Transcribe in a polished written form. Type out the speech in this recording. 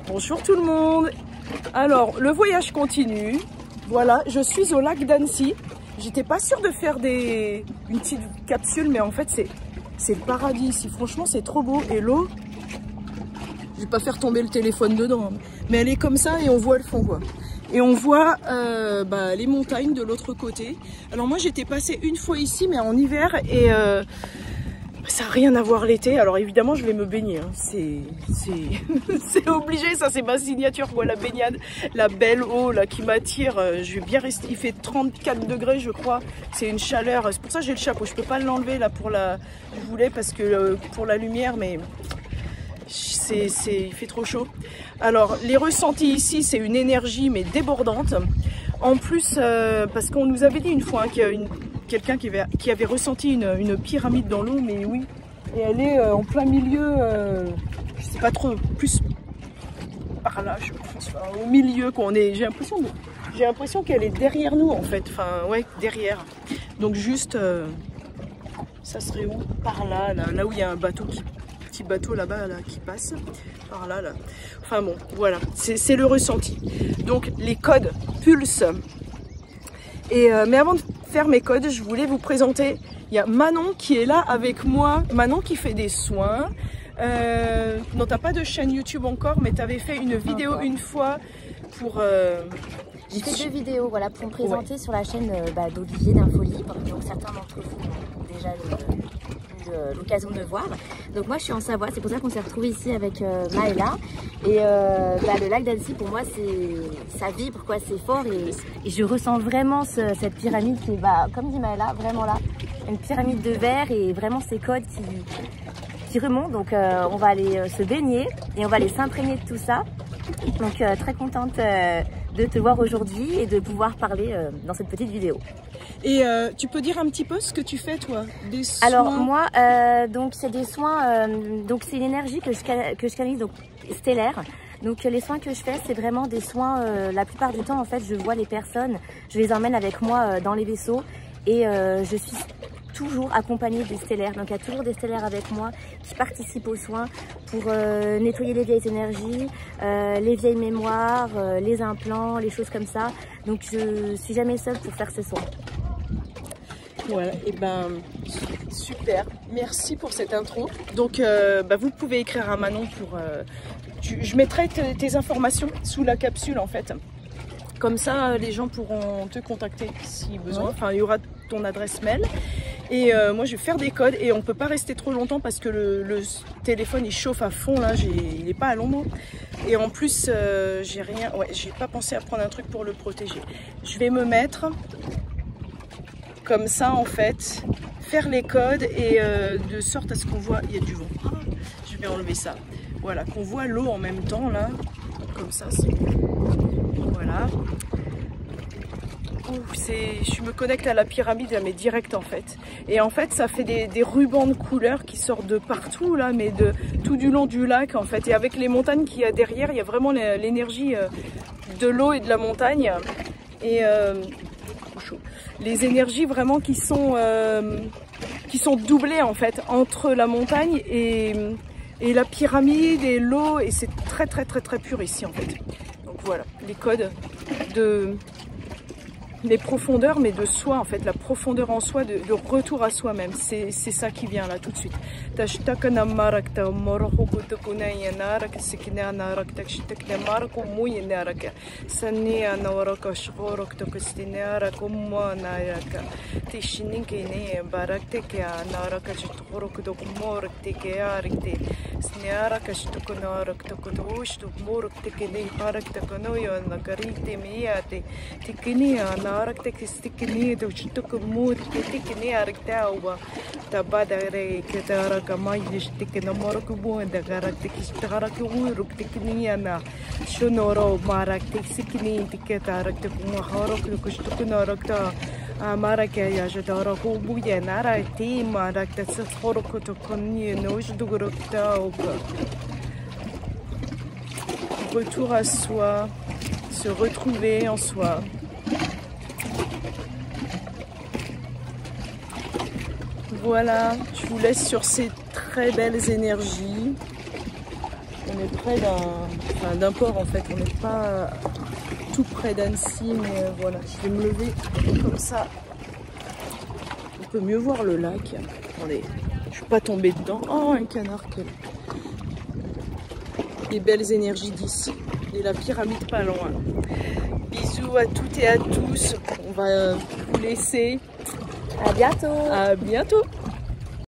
Bonjour tout le monde. Alors, le voyage continue. Voilà, je suis au lac d'Annecy. J'étais pas sûre de faire une petite capsule, mais en fait, c'est le paradis ici. Franchement, c'est trop beau. Et l'eau, je vais pas faire tomber le téléphone dedans, mais elle est comme ça et on voit le fond, quoi. Et on voit les montagnes de l'autre côté. Alors moi, j'étais passée une fois ici, mais en hiver, et ça n'a rien à voir l'été. Alors évidemment, je vais me baigner. Hein. C'est obligé, ça c'est ma signature, quoi, la baignade, la belle eau là qui m'attire. Je vais bien rester. Il fait 34 degrés, je crois. C'est une chaleur. C'est pour ça que j'ai le chapeau. Je peux pas l'enlever là pour la. Je voulais parce que pour la lumière, mais il fait trop chaud. Alors les ressentis ici, c'est une énergie mais débordante. En plus, parce qu'on nous avait dit une fois qu'il y a quelqu'un qui avait ressenti une pyramide dans l'eau, mais oui, et elle est en plein milieu, je sais pas trop, plus par là, je pense, enfin, au milieu qu'on est. J'ai l'impression qu'elle est derrière nous en fait, enfin ouais, derrière. Donc juste, ça serait où? Par là, là où il y a un bateau petit bateau là-bas là, qui passe, par là. Enfin bon, voilà, c'est le ressenti. Donc les codes pulsent. Et mais avant de faire mes codes, je voulais vous présenter, il y a Manon qui est là avec moi, Manon qui fait des soins. Non, t'as pas de chaîne YouTube encore, mais tu avais fait une vidéo une fois pour... J'ai fait 2 vidéos, voilà, pour me présenter sur la chaîne d'Olivier d'Info Libre. Donc certains d'entre vous ont déjà eu l'occasion de me voir. Donc moi je suis en Savoie, c'est pour ça qu'on s'est retrouvés ici avec Maëla. Et le lac d'Annecy pour moi ça vibre, quoi, c'est fort, et je ressens vraiment cette pyramide qui est, comme dit Maëla, vraiment là, une pyramide de verre, et vraiment ces codes qui remontent. Donc on va aller se baigner et on va aller s'imprégner de tout ça. Donc très contente de te voir aujourd'hui et de pouvoir parler dans cette petite vidéo. Et tu peux dire un petit peu ce que tu fais, toi? Des soins? Alors moi, donc c'est des soins, donc c'est une énergie que je canalise, donc stellaire. Donc les soins que je fais, c'est vraiment des soins, la plupart du temps en fait, je vois les personnes, je les emmène avec moi dans les vaisseaux, et je suis toujours accompagnée des stellaires. Donc il y a toujours des stellaires avec moi qui participent aux soins pour nettoyer les vieilles énergies, les vieilles mémoires, les implants, les choses comme ça. Donc je suis jamais seule pour faire ce soin. Voilà, et super, merci pour cette intro. Donc vous pouvez écrire à Manon pour... je mettrai tes informations sous la capsule en fait. Comme ça, les gens pourront te contacter si besoin. Enfin, il y aura ton adresse mail. Et moi, je vais faire des codes, et on peut pas rester trop longtemps parce que le téléphone il chauffe à fond là. Il est pas à l'ombre. Et en plus, j'ai pas pensé à prendre un truc pour le protéger. Je vais me mettre comme ça en fait, faire les codes, et de sorte à ce qu'on voit. Il y a du vent. Je vais enlever ça. Voilà, qu'on voit l'eau en même temps là. Comme ça, c'est... Voilà. Je me connecte à la pyramide, mais direct en fait. Et en fait, ça fait des rubans de couleurs qui sortent de partout là, mais tout du long du lac en fait. Et avec les montagnes qu'il y a derrière, il y a vraiment l'énergie de l'eau et de la montagne. Et les énergies vraiment qui sont doublées en fait entre la montagne et la pyramide et l'eau, et c'est très pur ici en fait. Donc voilà, les codes les profondeurs, mais de soi en fait, la profondeur en soi, de retour à soi-même, c'est ça qui vient là tout de suite. narak tek stikini do chitok mut tikini ariktawa tabadare ketara kamay stikina morok bu da garak tek stara ku ruk tikini ana shonoro marak tek sikini tiketara tek mahorok ku stukuna rakta marak ya jadara ku bu ya nara ti marak tek sorok to konni no jdugurokta. Retour à soi, se retrouver en soi. Voilà, je vous laisse sur ces très belles énergies. On on est près d'un port en fait. On n'est pas tout près d'Annecy, mais voilà, je vais me lever comme ça. On peut mieux voir le lac. Attendez, je suis pas tombée dedans. Oh, un canard qui est là. Les belles énergies d'ici. Et la pyramide pas loin. Bisous à toutes et à tous. On va vous laisser. À bientôt. À bientôt.